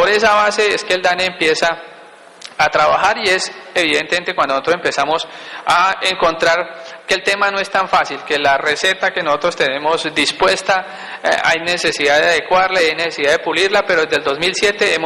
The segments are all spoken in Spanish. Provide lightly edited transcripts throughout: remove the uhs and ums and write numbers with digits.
Sobre esa base es que el DANE empieza a trabajar y es evidentemente cuando nosotros empezamos a encontrar que el tema no es tan fácil, que la receta que nosotros tenemos dispuesta hay necesidad de adecuarla, hay necesidad de pulirla, pero desde el 2007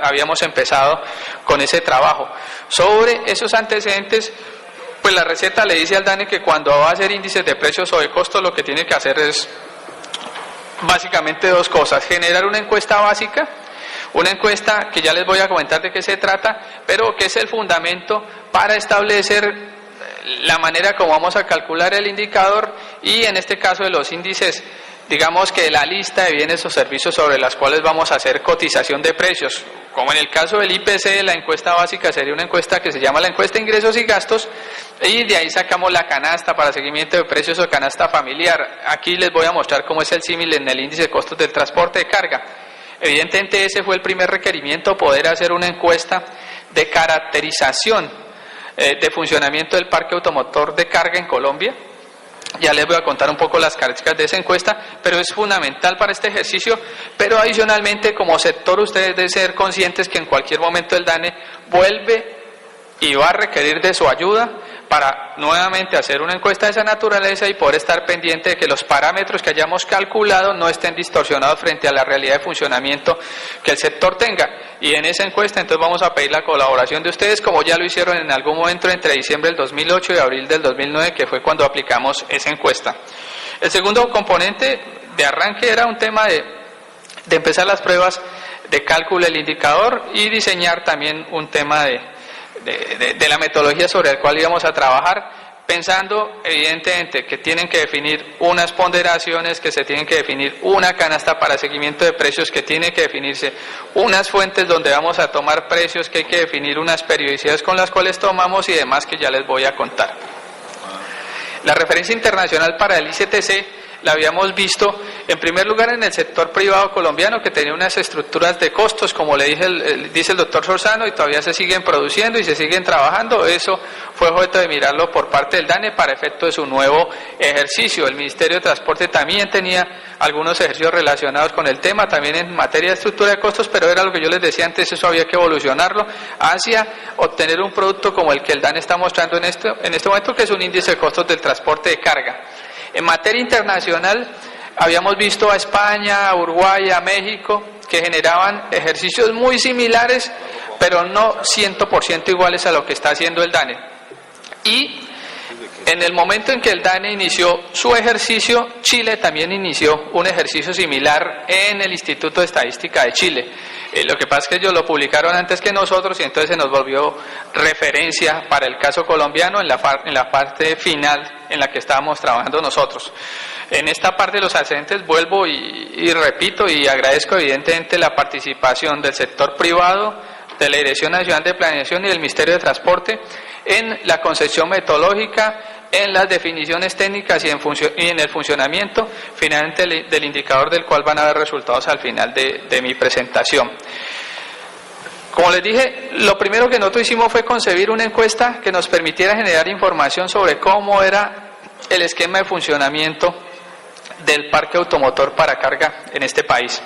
habíamos empezado con ese trabajo. Sobre esos antecedentes, pues la receta le dice al DANE que cuando va a hacer índices de precios o de costos lo que tiene que hacer es básicamente dos cosas: generar una encuesta básica, una encuesta que ya les voy a comentar de qué se trata, pero que es el fundamento para establecer la manera como vamos a calcular el indicador y en este caso de los índices, digamos que la lista de bienes o servicios sobre las cuales vamos a hacer cotización de precios. Como en el caso del IPC, la encuesta básica sería una encuesta que se llama la encuesta de ingresos y gastos, y de ahí sacamos la canasta para seguimiento de precios o canasta familiar. Aquí les voy a mostrar cómo es el símil en el índice de costos del transporte de carga. Evidentemente ese fue el primer requerimiento, poder hacer una encuesta de caracterización de funcionamiento del parque automotor de carga en Colombia. Ya les voy a contar un poco las características de esa encuesta, pero es fundamental para este ejercicio. Pero adicionalmente, como sector, ustedes deben ser conscientes que en cualquier momento el DANE vuelve y va a requerir de su ayuda para nuevamente hacer una encuesta de esa naturaleza y poder estar pendiente de que los parámetros que hayamos calculado no estén distorsionados frente a la realidad de funcionamiento que el sector tenga. Y en esa encuesta entonces vamos a pedir la colaboración de ustedes, como ya lo hicieron en algún momento entre diciembre del 2008 y abril del 2009, que fue cuando aplicamos esa encuesta. El segundo componente de arranque era un tema de empezar las pruebas de cálculo del indicador y diseñar también un tema de la metodología sobre el cual íbamos a trabajar, pensando evidentemente que tienen que definir unas ponderaciones, que se tienen que definir una canasta para seguimiento de precios, que tiene que definirse unas fuentes donde vamos a tomar precios, que hay que definir unas periodicidades con las cuales tomamos y demás que ya les voy a contar. La referencia internacional para el ICTC la habíamos visto en primer lugar en el sector privado colombiano, que tenía unas estructuras de costos, como le dice el doctor Sorzano, y todavía se siguen produciendo y se siguen trabajando. Eso fue objeto de mirarlo por parte del DANE para efecto de su nuevo ejercicio. El Ministerio de Transporte también tenía algunos ejercicios relacionados con el tema, también en materia de estructura de costos, pero era lo que yo les decía antes, eso había que evolucionarlo hacia obtener un producto como el que el DANE está mostrando en este momento, que es un índice de costos del transporte de carga. En materia internacional, habíamos visto a España, a Uruguay, a México, que generaban ejercicios muy similares, pero no 100% iguales a lo que está haciendo el DANE. Y en el momento en que el DANE inició su ejercicio, Chile también inició un ejercicio similar en el Instituto de Estadística de Chile. Lo que pasa es que ellos lo publicaron antes que nosotros y entonces se nos volvió referencia para el caso colombiano en la parte final en la que estábamos trabajando nosotros. En esta parte de los antecedentes vuelvo y repito y agradezco evidentemente la participación del sector privado, de la Dirección Nacional de Planeación y del Ministerio de Transporte en la concepción metodológica, en las definiciones técnicas y en el funcionamiento finalmente del indicador, del cual van a haber resultados al final de mi presentación. Como les dije, lo primero que nosotros hicimos fue concebir una encuesta que nos permitiera generar información sobre cómo era el esquema de funcionamiento del parque automotor para carga en este país.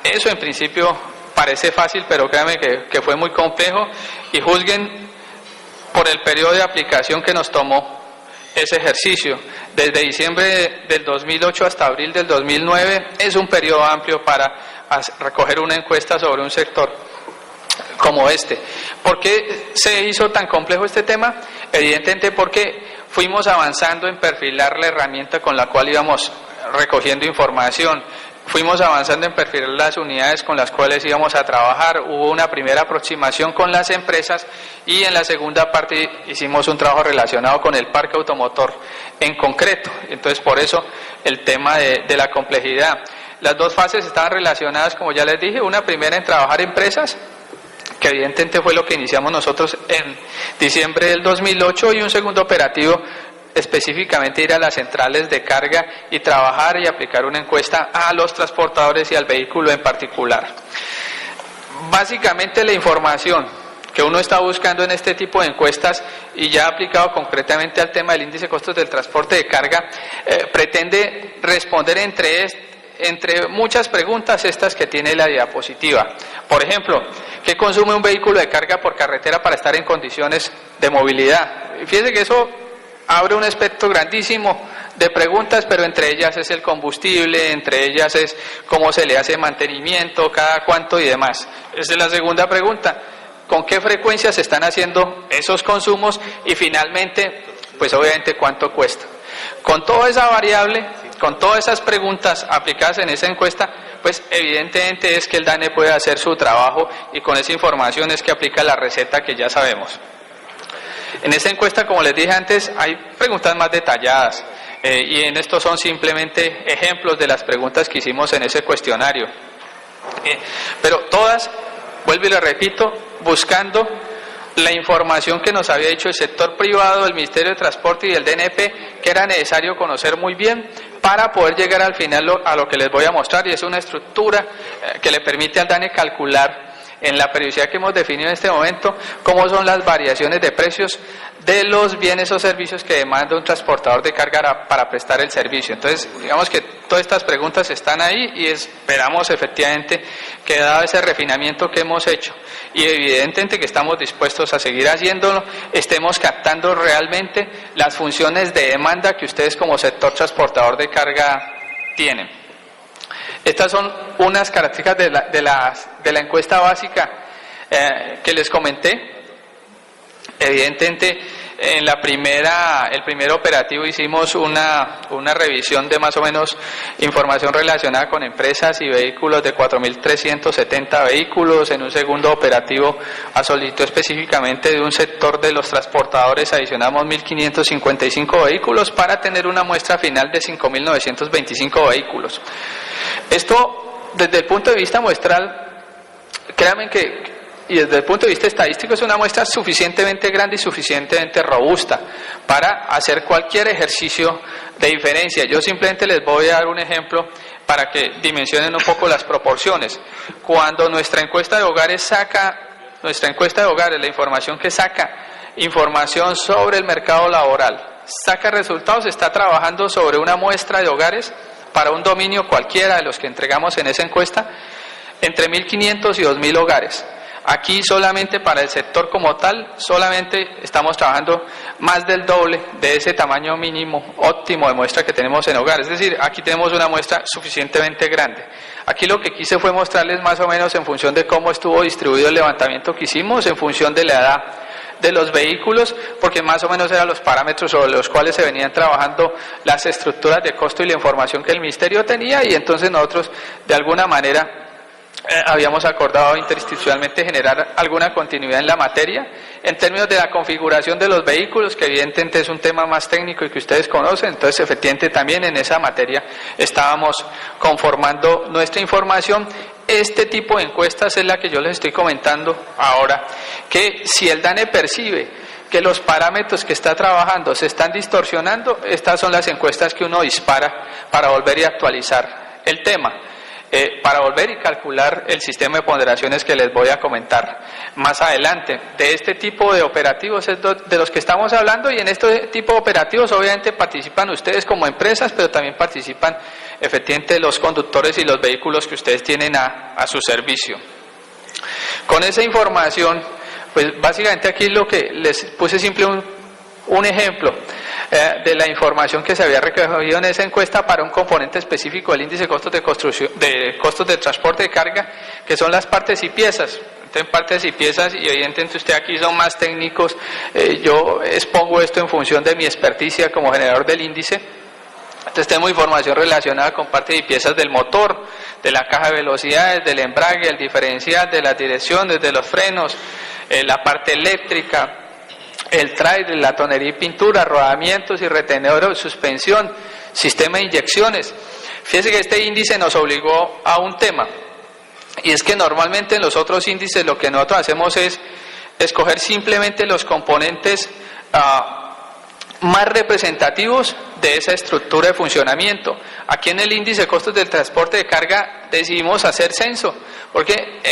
Eso en principio parece fácil, pero créanme que fue muy complejo, y juzguen por el periodo de aplicación que nos tomó ese ejercicio. Desde diciembre del 2008 hasta abril del 2009 es un periodo amplio para recoger una encuesta sobre un sector como este. ¿Por qué se hizo tan complejo este tema? Evidentemente porque fuimos avanzando en perfilar la herramienta con la cual íbamos recogiendo información. Fuimos avanzando en perfilar las unidades con las cuales íbamos a trabajar, hubo una primera aproximación con las empresas y en la segunda parte hicimos un trabajo relacionado con el parque automotor en concreto. Entonces por eso el tema de la complejidad. Las dos fases estaban relacionadas, como ya les dije, una primera en trabajar empresas, que evidentemente fue lo que iniciamos nosotros en diciembre del 2008, y un segundo operativo específicamente ir a las centrales de carga y trabajar y aplicar una encuesta a los transportadores y al vehículo en particular. Básicamente la información que uno está buscando en este tipo de encuestas, y ya aplicado concretamente al tema del índice de costos del transporte de carga, pretende responder entre entre muchas preguntas estas que tiene la diapositiva. Por ejemplo, ¿qué consume un vehículo de carga por carretera para estar en condiciones de movilidad? Fíjese que eso abre un espectro grandísimo de preguntas, pero entre ellas es el combustible, entre ellas es cómo se le hace mantenimiento, cada cuánto y demás. Esa es la segunda pregunta. ¿Con qué frecuencia se están haciendo esos consumos? Y finalmente, pues obviamente, ¿cuánto cuesta? Con toda esa variable, con todas esas preguntas aplicadas en esa encuesta, pues evidentemente es que el DANE puede hacer su trabajo y con esa información es que aplica la receta que ya sabemos. En esta encuesta, como les dije antes, hay preguntas más detalladas y en esto son simplemente ejemplos de las preguntas que hicimos en ese cuestionario. Pero todas, vuelvo y le repito, buscando la información que nos había dicho el sector privado, el Ministerio de Transporte y el DNP, que era necesario conocer muy bien para poder llegar al final a lo que les voy a mostrar, y es una estructura que le permite al DANE calcular en la periodicidad que hemos definido en este momento cómo son las variaciones de precios de los bienes o servicios que demanda un transportador de carga para prestar el servicio. Entonces, digamos que todas estas preguntas están ahí y esperamos efectivamente que dado ese refinamiento que hemos hecho y evidentemente que estamos dispuestos a seguir haciéndolo, estemos captando realmente las funciones de demanda que ustedes como sector transportador de carga tienen. Estas son unas características de la encuesta básica que les comenté. Evidentemente, en el primer operativo hicimos una revisión de más o menos información relacionada con empresas y vehículos de 4.370 vehículos. En un segundo operativo, a solicitud específicamente de un sector de los transportadores, adicionamos 1.555 vehículos para tener una muestra final de 5.925 vehículos. Esto, desde el punto de vista muestral, créanme que, y desde el punto de vista estadístico, es una muestra suficientemente grande y suficientemente robusta para hacer cualquier ejercicio de diferencia. Yo simplemente les voy a dar un ejemplo para que dimensionen un poco las proporciones. Cuando nuestra encuesta de hogares la información que saca, información sobre el mercado laboral, saca resultados, está trabajando sobre una muestra de hogares para un dominio cualquiera de los que entregamos en esa encuesta, entre 1.500 y 2.000 hogares. Aquí solamente para el sector como tal, solamente estamos trabajando más del doble de ese tamaño mínimo óptimo de muestra que tenemos en hogares. Es decir, aquí tenemos una muestra suficientemente grande. Aquí lo que quise fue mostrarles más o menos en función de cómo estuvo distribuido el levantamiento que hicimos, en función de la edad de los vehículos, porque más o menos eran los parámetros sobre los cuales se venían trabajando las estructuras de costo y la información que el Ministerio tenía, y entonces nosotros de alguna manera habíamos acordado interinstitucionalmente generar alguna continuidad en la materia en términos de la configuración de los vehículos, que evidentemente es un tema más técnico y que ustedes conocen. Entonces efectivamente también en esa materia estábamos conformando nuestra información. Este tipo de encuestas es la que yo les estoy comentando ahora, que si el DANE percibe que los parámetros que está trabajando se están distorsionando, estas son las encuestas que uno dispara para volver y actualizar el tema. Para volver y calcular el sistema de ponderaciones que les voy a comentar más adelante. De este tipo de operativos es de los que estamos hablando, y en este tipo de operativos obviamente participan ustedes como empresas, pero también participan efectivamente los conductores y los vehículos que ustedes tienen a su servicio. Con esa información, pues básicamente aquí lo que les puse simple un ejemplo de la información que se había recogido en esa encuesta para un componente específico del índice de costos de construcción, de costos de transporte de carga, que son las partes y piezas. Entonces, partes y piezas, y evidentemente ustedes aquí son más técnicos, yo expongo esto en función de mi experticia como generador del índice. Entonces tenemos información relacionada con partes y piezas del motor, de la caja de velocidades, del embrague, el diferencial, de las direcciones, de los frenos, la parte eléctrica, el trailer, la tonería y pintura, rodamientos y retenedores, suspensión, sistema de inyecciones. Fíjense que este índice nos obligó a un tema, y es que normalmente en los otros índices lo que nosotros hacemos es escoger simplemente los componentes más representativos de esa estructura de funcionamiento. Aquí en el índice de costos del transporte de carga decidimos hacer censo, porque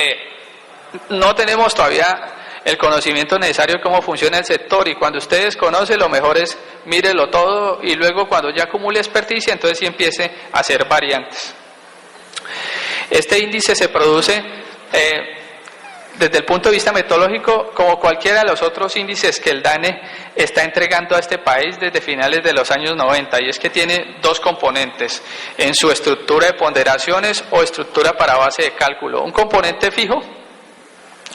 no tenemos todavía el conocimiento necesario de cómo funciona el sector, y cuando ustedes conocen, lo mejor es mírelo todo, y luego cuando ya acumule experticia, entonces sí empiece a hacer variantes. Este índice se produce desde el punto de vista metodológico como cualquiera de los otros índices que el DANE está entregando a este país desde finales de los años 90, y es que tiene dos componentes en su estructura de ponderaciones o estructura para base de cálculo. Un componente fijo,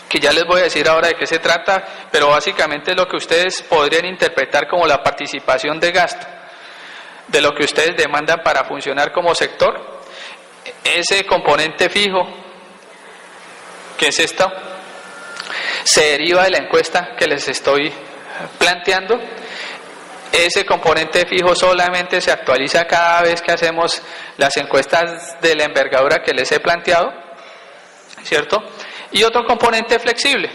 que ya les voy a decir ahora de qué se trata, pero básicamente es lo que ustedes podrían interpretar como la participación de gasto, de lo que ustedes demandan para funcionar como sector. Ese componente fijo, ¿qué es esto? Se deriva de la encuesta que les estoy planteando. Ese componente fijo solamente se actualiza cada vez que hacemos las encuestas de la envergadura que les he planteado, ¿cierto? Y otro componente flexible.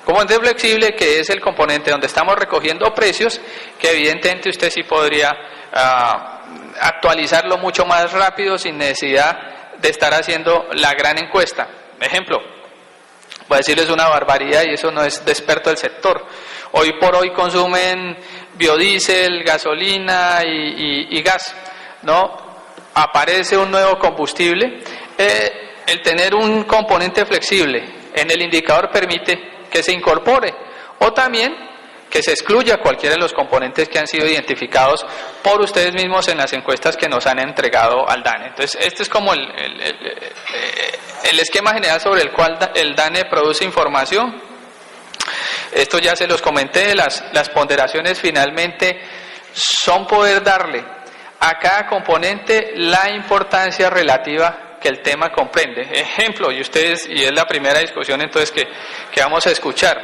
Componente flexible, que es el componente donde estamos recogiendo precios, que evidentemente usted sí podría actualizarlo mucho más rápido sin necesidad de estar haciendo la gran encuesta. Ejemplo, voy a decirles una barbaridad y eso no es de experto del sector. Hoy por hoy consumen biodiesel, gasolina y gas, ¿no? Aparece un nuevo combustible. El tener un componente flexible en el indicador permite que se incorpore o también que se excluya cualquiera de los componentes que han sido identificados por ustedes mismos en las encuestas que nos han entregado al DANE. Entonces, este es como el esquema general sobre el cual el DANE produce información. Esto ya se los comenté, las ponderaciones finalmente son poder darle a cada componente la importancia relativa que el tema comprende. Ejemplo, y es la primera discusión entonces que vamos a escuchar.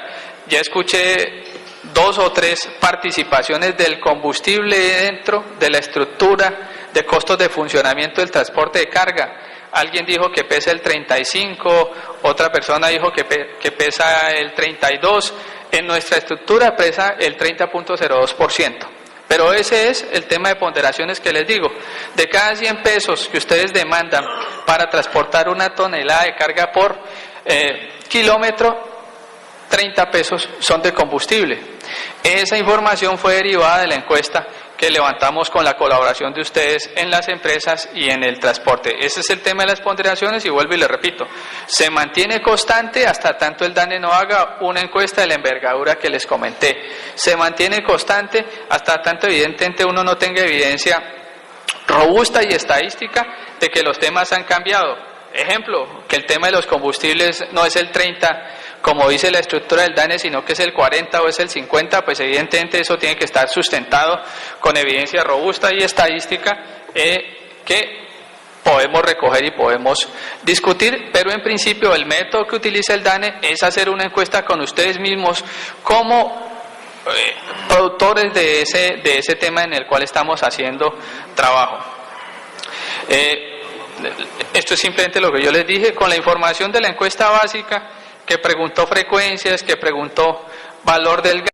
Ya escuché 2 o 3 participaciones del combustible dentro de la estructura de costos de funcionamiento del transporte de carga. Alguien dijo que pesa el 35, otra persona dijo que pesa el 32. En nuestra estructura pesa el 30.02%. Pero ese es el tema de ponderaciones que les digo. De cada 100 pesos que ustedes demandan para transportar una tonelada de carga por kilómetro, 30 pesos son de combustible. Esa información fue derivada de la encuesta que levantamos con la colaboración de ustedes en las empresas y en el transporte. Ese es el tema de las ponderaciones y vuelvo y le repito, se mantiene constante hasta tanto el DANE no haga una encuesta de la envergadura que les comenté. Se mantiene constante hasta tanto evidentemente uno no tenga evidencia robusta y estadística de que los temas han cambiado. Ejemplo, que el tema de los combustibles no es el 30, como dice la estructura del DANE, sino que es el 40 o es el 50, pues evidentemente eso tiene que estar sustentado con evidencia robusta y estadística que podemos recoger y podemos discutir, pero en principio el método que utiliza el DANE es hacer una encuesta con ustedes mismos como productores de ese tema en el cual estamos haciendo trabajo. Esto es simplemente lo que yo les dije, con la información de la encuesta básica, que preguntó frecuencias, que preguntó valor del gas.